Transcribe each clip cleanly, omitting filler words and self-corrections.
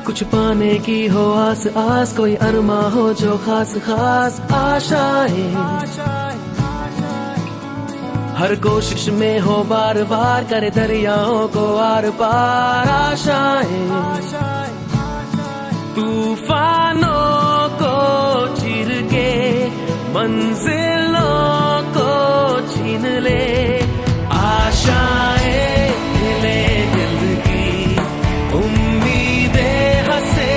कुछ पाने की हो आस आस, कोई अरमा हो जो खास खास आशाएं, हर कोशिश में हो बार बार करे दरियाओं को आर पार आशाएं, तूफानों को चीर के मंजिलों को छीन ले, आशाएं ले दिल की, उम्मीदें हंसे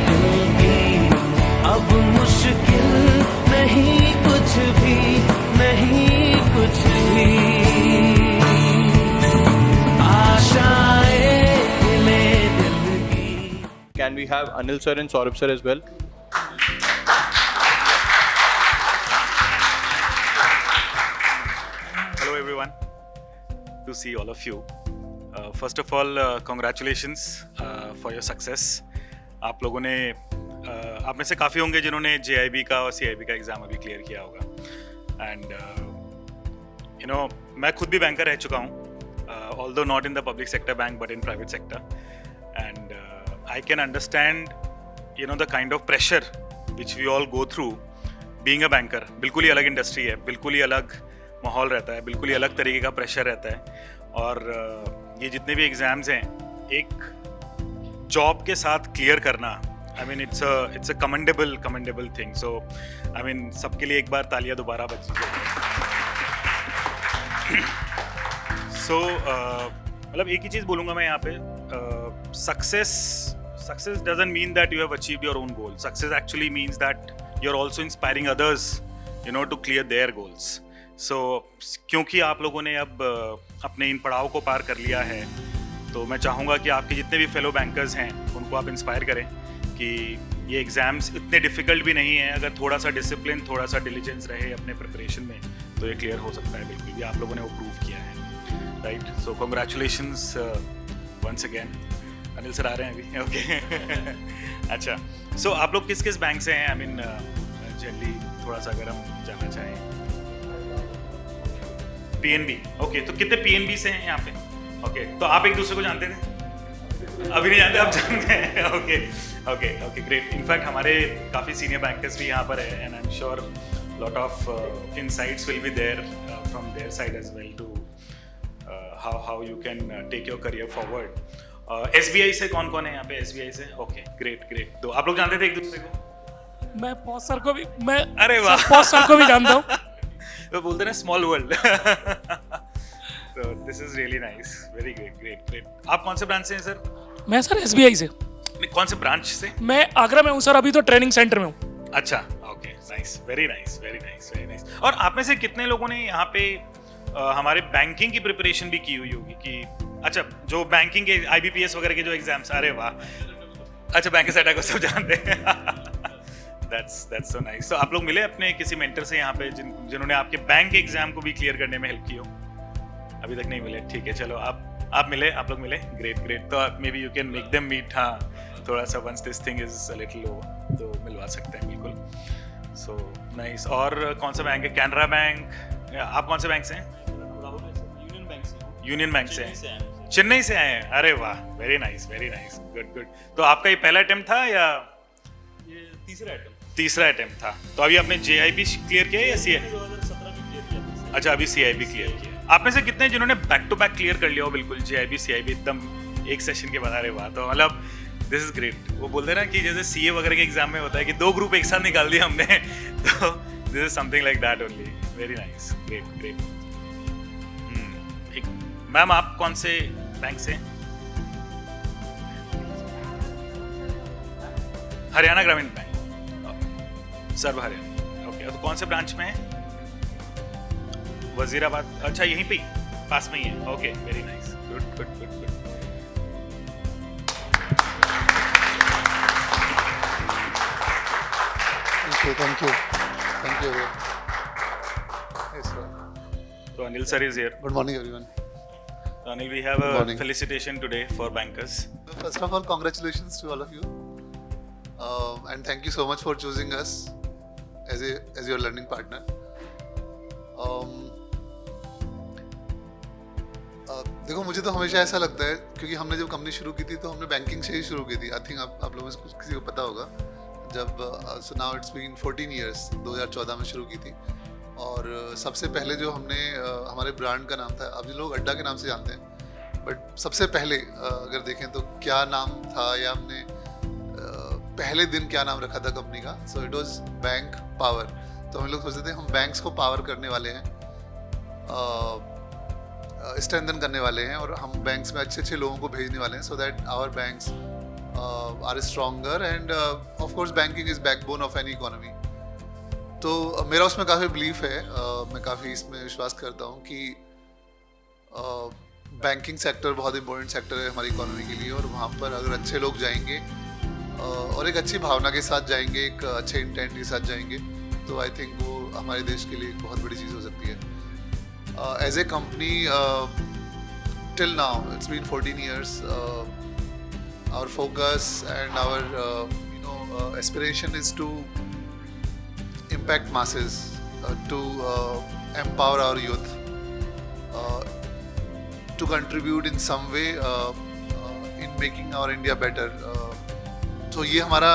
दिल की, अब मुश्किल नहीं कुछ भी, नहीं कुछ भी, आशाएं ले दिल की. Can we have Anil sir and Saurabh sir as well? Hello everyone, to see all of you. First of all, congratulations for your success. आप लोगों ने आप में से काफ़ी होंगे जिन्होंने JIB का और CIB का एग्ज़ाम अभी क्लियर किया होगा. एंड यू नो मैं खुद भी बैंकर रह चुका हूँ, although not in the public sector bank but in private sector. And I can understand, you know, the kind of pressure which we all go through being a banker. बिल्कुल ही अलग industry है, बिल्कुल ही अलग माहौल रहता है, बिल्कुल ही अलग तरीके का प्रेशर रहता है. और ये जितने भी एग्जाम्स हैं, एक जॉब के साथ क्लियर करना, I mean it's a commendable thing. So I mean सबके लिए एक बार तालियां दोबारा बज जाए. सो मतलब एक ही चीज़ बोलूँगा मैं यहाँ पे, success doesn't mean that you have achieved your own goal. Success actually means that you're also inspiring others, you know, to clear their goals. So क्योंकि आप लोगों ने अब अपने इन पड़ाव को पार कर लिया है, तो मैं चाहूँगा कि आपके जितने भी फेलो बैंकर्स हैं उनको आप इंस्पायर करें कि ये एग्ज़ाम्स इतने डिफ़िकल्ट भी नहीं हैं. अगर थोड़ा सा डिसिप्लिन, थोड़ा सा डिलीजेंस रहे अपने प्रिपरेशन में, तो ये क्लियर हो सकता है. बिल्कुल भी आप लोगों ने वो प्रूव किया है, right. So congratulations once again. Anil sir आ रहे हैं अभी, ओके. अच्छा, सो आप लोग किस किस बैंक से हैं? आई मीन जनरली थोड़ा सा अगर हम जानना चाहें. PNB, okay. तो कितने PNB से हैं यहाँ पे? ओके, तो आप एक दूसरे को जानते थे? अभी नहीं जानते, आप जान गए. Okay okay okay, great. In fact हमारे काफ़ी सीनियर बैंकर्स भी यहाँ पर है, and I am sure lot of insights will be there from their side as well to how you can take your career forward. SBI से कौन कौन है यहाँ पे? SBI से, ओके, ग्रेट. तो आप लोग जानते थे एक दूसरे को? मैं पॉस सर को भी, मैं अरे वाह, पॉस सर को भी जानता हूँ. तो बोलते हैं ना स्मॉल वर्ल्ड. तो this is really nice, very great. आप कौन से ब्रांच से हैं सर? मैं सर SBI से. कौन से ब्रांच से? मैं आगरा में हूँ सर, अभी तो ट्रेनिंग सेंटर में हूँ. अच्छा, ओके, नाइस, वेरी नाइस. और आप में से कितने लोगों ने यहाँ पे हमारे बैंकिंग की प्रिपरेशन भी की हुई होगी? कि अच्छा, जो बैंकिंग के IBPS वगैरह के जो एग्जाम्स, अरे वाह. अच्छा, बैंक सेटा को सब जानते हैं. That's so nice. So आप लोग मिले अपने किसी मेंटर से यहाँ पे जिन्होंने आपके बैंक के एग्जाम को भी क्लियर करने में हेल्प की हो? अभी तक नहीं मिले, ठीक है. चलो आप मिले, आप लोग मिले, ग्रेट. तो maybe you can make them meet. हाँ, थोड़ा सा once this thing is a little low, तो मिलवा सकते हैं बिल्कुल. So nice. और कौन सा बैंक है? कैनरा बैंक. आप कौन से बैंक से हैं? यूनियन बैंक से हैं. चेन्नई से आए हैं, अरे वाह, वेरी नाइस, गुड. तो आपका ये पहला अटेम्प्ट था या ये तीसरा अटेम्प्ट था? तो अभी आपने JIB क्लियर किया या CIB? 2017 में क्लियर किया. अच्छा, अभी CIB क्लियर किया. आप में से कितने जिन्होंने बैक टू बैक क्लियर कर लिया हो बिल्कुल JIB CIB एकदम एक सेशन के बाद? अरे वाह, तो मतलब दिस इज ग्रेट. वो बोलते हैं ना कि जैसे CA वगैरह के एग्जाम में होता है कि 2 ग्रुप एक साथ निकाल दिया हमने, तो this is something like that only. Very nice, great. Ma'am, आप कौन से बैंक से? हरियाणा ग्रामीण बैंक, सर्व हरियाणा. ओके, तो कौन से ब्रांच में है? वजीराबाद. अच्छा, यहीं पे पास में ही है. Okay, very nice, good. Thank you. Yes, sir. So Anil sir is here. Good morning, everyone. So Anil, we have Good a morning. felicitation today for bankers. First of all, congratulations to all of you, and thank you so much for choosing us as your learning partner. देखो मुझे तो हमेशा ऐसा लगता है, क्योंकि हमने जब कंपनी शुरू की थी तो हमने बैंकिंग से ही शुरू की थी। आई थिंक आप लोगों में से किसी को पता होगा। जब so now it's been 14 years, 2014 में शुरू की थी। और सबसे पहले जो हमने हमारे ब्रांड का नाम था, अब जो लोग अड्डा के नाम से जानते हैं, बट सबसे पहले अगर देखें तो क्या नाम था, या हमने पहले दिन क्या नाम रखा था कंपनी का, so it was bank power. तो हम लोग सोचते थे हम बैंक्स को पावर करने वाले हैं, स्ट्रेंथन करने वाले हैं, और हम बैंक्स में अच्छे अच्छे लोगों को भेजने वाले हैं, so that our banks are stronger. And of course banking is backbone of any economy. तो मेरा उसमें काफ़ी बिलीफ है, मैं काफ़ी इसमें विश्वास करता हूँ कि बैंकिंग सेक्टर बहुत इंपॉर्टेंट सेक्टर है हमारी इकोनॉमी के लिए, और वहाँ पर अगर अच्छे लोग जाएंगे और एक अच्छी भावना के साथ जाएंगे, एक अच्छे इंटेंट के साथ जाएंगे, तो आई थिंक वो हमारे देश के लिए एक बहुत बड़ी चीज़ हो सकती है। As a company, till now, it's been 14 years. Our focus and our aspiration is to impact masses, to empower our youth, to contribute in some way in making our India better. So ये हमारा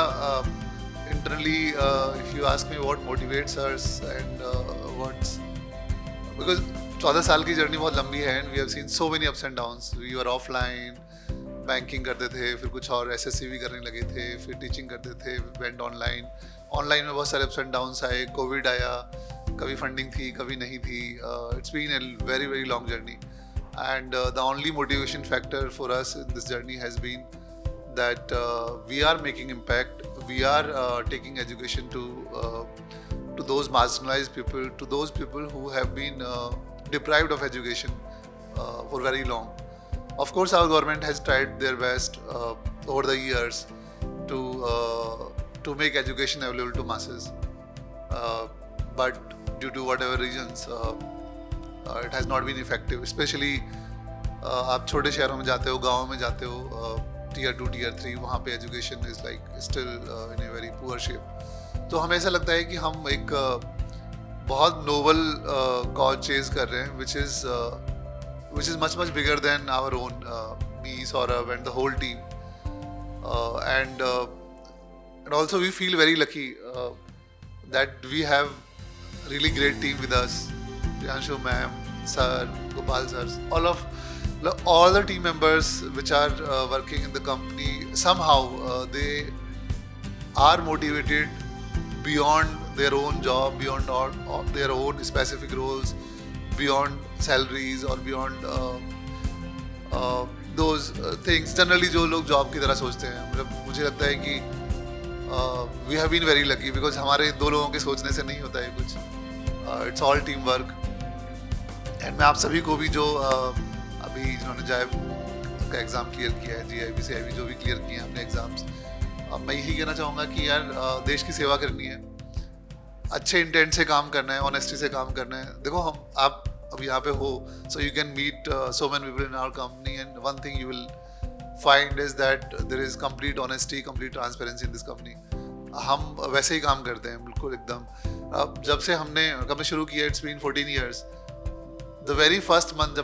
internally, if you ask me what motivates us and what's, because 14 साल की journey बहुत लंबी है, and we have seen so many ups and downs. We were offline banking करते थे, फिर कुछ और एसएससी भी करने लगे थे, फिर टीचिंग करते थे, वेंट ऑनलाइन। ऑनलाइन में बहुत सारे अप्स एंड डाउन्स आए, कोविड आया, कभी फंडिंग थी कभी नहीं थी। It's been a very very long journey, and the only motivation factor for us in this journey has been that we are making impact, we are taking education to those marginalized people, to those people who have been deprived of education for very long. Of course, our government has tried their best over the years to make education available to masses, but due to whatever reasons, it has not been effective. Especially आप छोटे शहरों में जाते हो, गाँव में जाते हो, tier 2, tier 3, वहाँ पे education is like still in a very poor shape. तो हमें ऐसा लगता है कि हम एक बहुत नोबल कॉज चेज कर रहे हैं, which is much bigger than our own, me, Saurabh and the whole team, and also we feel very lucky that we have really great team with us, Priyanshu ma'am, sir, Gopal sir, all the team members which are working in the company, somehow they are motivated beyond their own job, beyond their own specific roles, beyond salaries or beyond those things. Generally जो लोग job की तरह सोचते हैं, मतलब मुझे लगता है कि we have been very lucky because हमारे दो लोगों के सोचने से नहीं होता है कुछ. It's all team work. And मैं आप सभी को भी जो अभी जिन्होंने जैब का एग्ज़ाम क्लियर किया है, GIB से जो भी क्लियर किए हैं अपने एग्ज़ाम्स, मैं यही कहना चाहूँगा कि यार देश की सेवा करनी है, अच्छे इंटेंट से काम करना है, ऑनेस्टी से काम करना है. देखो आप अब यहाँ पे हो, so you can meet so many people in our company, and one thing you will find is that there is complete honesty, complete transparency in this company. हम वैसे ही काम करते हैं बिल्कुल एकदम. अब जब से हमने कंपनी शुरू की है, it's been 14 years. The very first month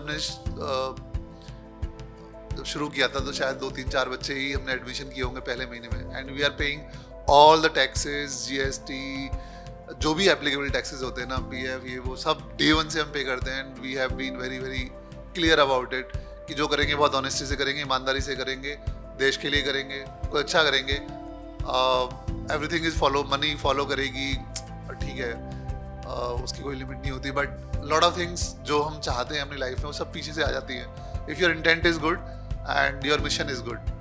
जब शुरू किया था तो शायद 2-3-4 बच्चे ही हमने एडमिशन किए होंगे पहले महीने में, and we are paying all the taxes, GST, जो भी एप्लीकेबल टैक्सेस होते हैं ना, PF, ये वो सब डे 1 से हम पे करते हैं. And we have been very very clear about it कि जो करेंगे बहुत ऑनेस्टी से करेंगे, ईमानदारी से करेंगे, देश के लिए करेंगे, कोई अच्छा करेंगे. Everything is follow, money follow करेगी, ठीक है, उसकी कोई लिमिट नहीं होती, बट लॉट ऑफ थिंग्स जो हम चाहते हैं अपनी लाइफ में वो सब पीछे से आ जाती है. If your intent is good and your mission is good,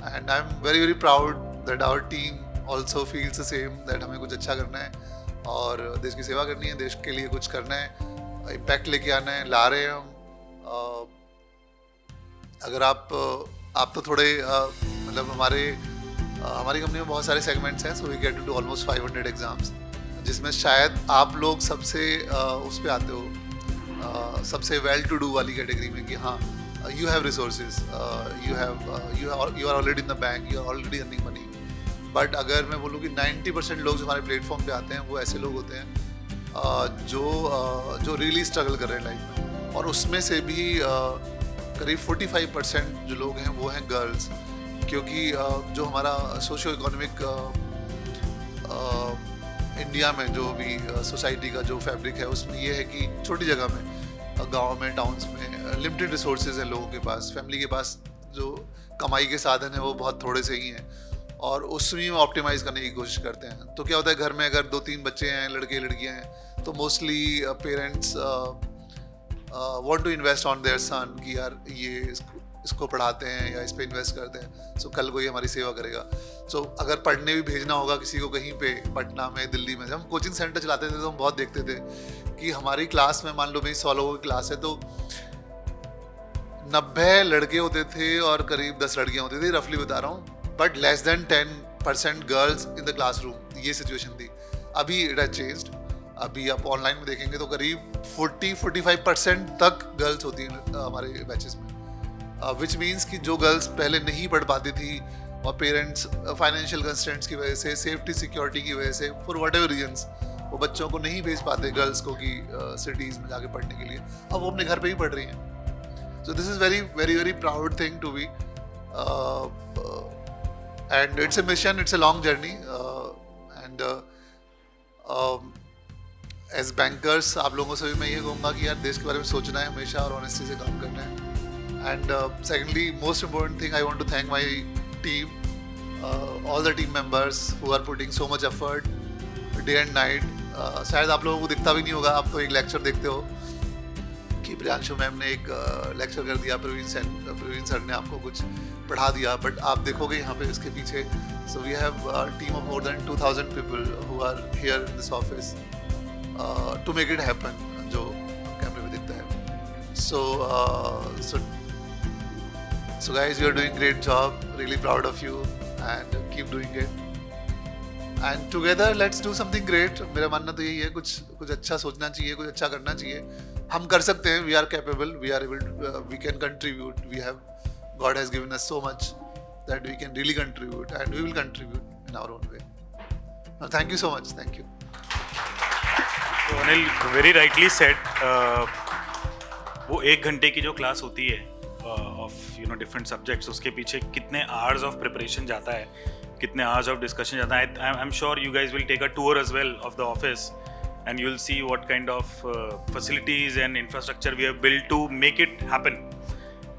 and I'm very very proud that our team also feels the same, that हमें कुछ अच्छा करना है और देश की सेवा करनी है, देश के लिए कुछ करना है, इम्पैक्ट लेके आना है, ला रहे हैं हम. अगर आप तो थोड़े मतलब हमारी कंपनी में बहुत सारे सेगमेंट्स हैं, so we get to do almost 500 exams, जिसमें शायद आप लोग सबसे उस पर आते हो, सबसे वेल टू डू वाली कैटेगरी में कि हाँ, you have resources, you are already in the bank, you are already earning money. But अगर मैं बोलूँ कि 90% लोग जो हमारे प्लेटफॉर्म पे आते हैं वो ऐसे लोग होते हैं जो रियली स्ट्रगल कर रहे हैं लाइफ में, और उसमें से भी करीब 45% जो लोग हैं वो हैं गर्ल्स, क्योंकि जो हमारा सोशो इकोनॉमिक इंडिया में जो भी सोसाइटी का जो फैब्रिक है उसमें ये है कि छोटी जगह में, गांव में, टाउन्स में लिमिटेड रिसोर्सेज हैं लोगों के पास, फैमिली के पास जो कमाई के साधन है वो बहुत थोड़े से ही हैं और उसमें ऑप्टिमाइज करने की कोशिश करते हैं। तो क्या होता है, घर में अगर 2-3 बच्चे हैं, लड़के लड़कियां हैं, तो mostly parents want to invest on their son कि यार ये इसको पढ़ाते हैं या इस पे इन्वेस्ट करते हैं, सो कल को ये हमारी सेवा करेगा। सो अगर पढ़ने भी भेजना होगा किसी को कहीं पे, पटना में, दिल्ली में, जब हम कोचिंग सेंटर चलाते थे तो हम बहुत देखते थे कि हमारी क्लास में, मान लो मेरी 100 लोगों की क्लास है तो 90 लड़के होते थे और करीब 10 लड़कियां होती थी, रफली बता रहा हूँ, but less than 10% girls in the classroom. ये सिचुएशन थी। अभी इट हैज चेंज्ड। अभी आप ऑनलाइन में देखेंगे तो करीब 40-45% तक गर्ल्स होती हैं हमारे बैचेस में, विच मीन्स कि जो गर्ल्स पहले नहीं पढ़ पाती थी और पेरेंट्स फाइनेंशियल कंस्ट्रेंट्स की वजह से, सेफ्टी सिक्योरिटी की वजह से, फॉर वट एवर रीजन्स वो बच्चों को नहीं भेज पाते गर्ल्स को कि सिटीज़ में जाके पढ़ने के लिए, अब वो अपने घर पे ही पढ़ रही हैं। So this is very very very proud thing to be, and it's a mission, it's a long journey, and as bankers आप लोगों से भी मैं ये कहूँगा कि यार देश के बारे में सोचना है हमेशा और ऑनेस्टी से काम करना है। And secondly, most important thing, I want to thank my team, all the team members who are putting so much effort day and night. शायद आप लोगों को दिखता भी नहीं होगा, आप तो एक लेक्चर देखते हो कि प्रियांशु मैम ने एक लेक्चर कर दिया, प्रवीण सर ने आपको कुछ पढ़ा दिया, बट आप देखोगे यहाँ पे इसके पीछे, so we have a team of more than 2000 people who are here in this office to make it happen, जो कैमरे में दिखता है। So guys, you are doing great job. Really proud of you and keep doing it. And together let's do something great. मेरा मानना तो यही है, कुछ अच्छा सोचना चाहिए, कुछ अच्छा करना चाहिए। हम कर सकते हैं. We are capable. We are able to, we can contribute. God has given us so much that we can really contribute, and we will contribute in our own way. Now, thank you so much. Thank you. So Anil very rightly said, वो 1 घंटे की जो class होती है of different subjects, उसके पीछे कितने hours of preparation जाता है, कितने आवर्स ऑफ डिस्कशन जाता है. I am sure you guys will take a tour as well of the office and you will see what kind of facilities and infrastructure we have built to make it happen.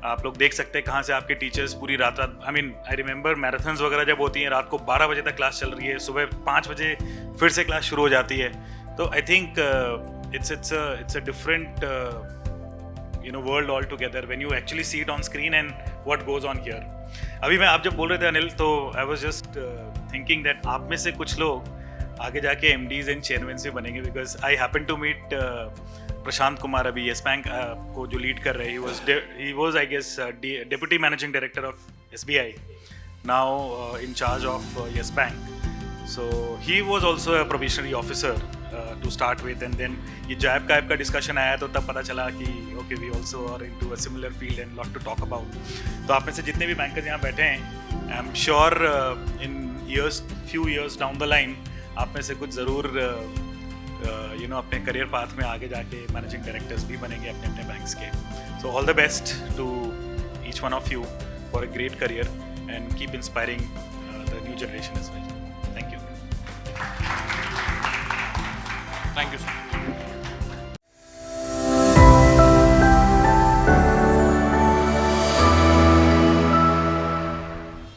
आप लोग देख सकते हैं कहाँ से आपके teachers पूरी रात आई रिमेंबर मैराथन्स वगैरह जब होती हैं, रात को 12 बजे तक क्लास चल रही है, सुबह 5 बजे फिर से क्लास शुरू हो जाती है. तो I think it's a different world altogether when you actually see it on screen and what goes on here. अभी मैं आप जब बोल रहे थे अनिल, तो I was just thinking that आप में से कुछ लोग आगे जाके MDs and chairmen भी बनेंगे, because I happened to meet Prashant Kumar अभी येस बैंक को जो लीड कर रहे हैं. he was I guess deputy managing director of SBI, now in charge of Yes Bank. So he was also a probationary officer to start with, and then ये जैब का का discussion आया तो तब पता चला कि okay we also are into a similar field and lot to talk about. तो आप में से जितने भी बैंकर्स यहाँ बैठे हैं, आई am sure in few years down the line आप में से कुछ ज़रूर अपने करियर पाथ में आगे जाके मैनेजिंग डायरेक्टर्स भी बनेंगे अपने अपने बैंक्स के. So all the best to each one of you for a great career and keep inspiring the new generation as well. Thank you. Thank you, sir.